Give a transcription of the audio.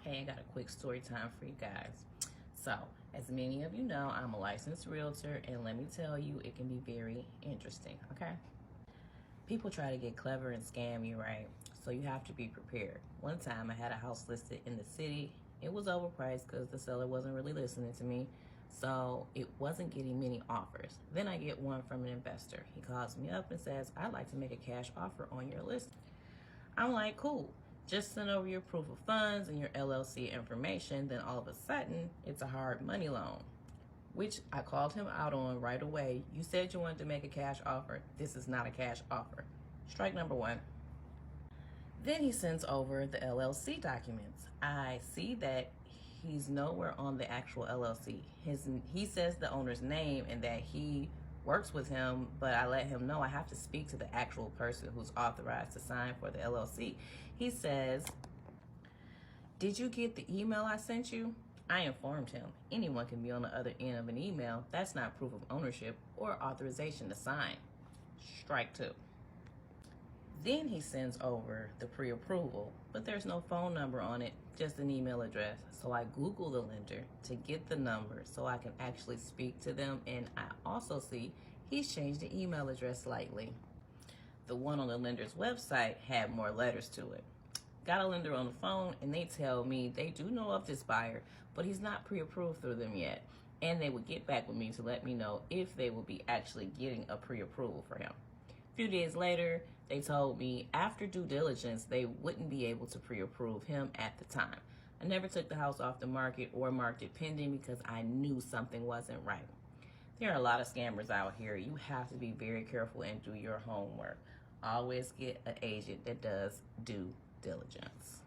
Hey, I got a quick story time for you guys. So, as many of you know, I'm a licensed realtor, and let me tell you, it can be very interesting, okay? People try to get clever and scam you, right? So you have to be prepared. One time I had a house listed in the city. It was overpriced because the seller wasn't really listening to me. So it wasn't getting many offers. Then I get one from an investor. He calls me up and says, I'd like to make a cash offer on your list. I'm like, cool. Just send over your proof of funds and your LLC information. Then all of a sudden, it's a hard money loan, which I called him out on right away. You said you wanted to make a cash offer. This is not a cash offer. Strike number one. Then he sends over the LLC documents. I see that he's nowhere on the actual LLC. He says the owner's name and that he works with him, but I let him know I have to speak to the actual person who's authorized to sign for the LLC. He says, did you get the email I sent you? I informed him anyone can be on the other end of an email. That's not proof of ownership or authorization to sign. Strike two. Then he sends over the pre-approval, but there's no phone number on it, just an email address. So I Google the lender to get the number so I can actually speak to them. And I also see he's changed the email address slightly. The one on the lender's website had more letters to it. Got a lender on the phone and they tell me they do know of this buyer, but he's not pre-approved through them yet. And they would get back with me to let me know if they will be actually getting a pre-approval for him. A few days later, they told me after due diligence, they wouldn't be able to pre-approve him at the time. I never took the house off the market or marked it pending because I knew something wasn't right. There are a lot of scammers out here. You have to be very careful and do your homework. Always get an agent that does due diligence.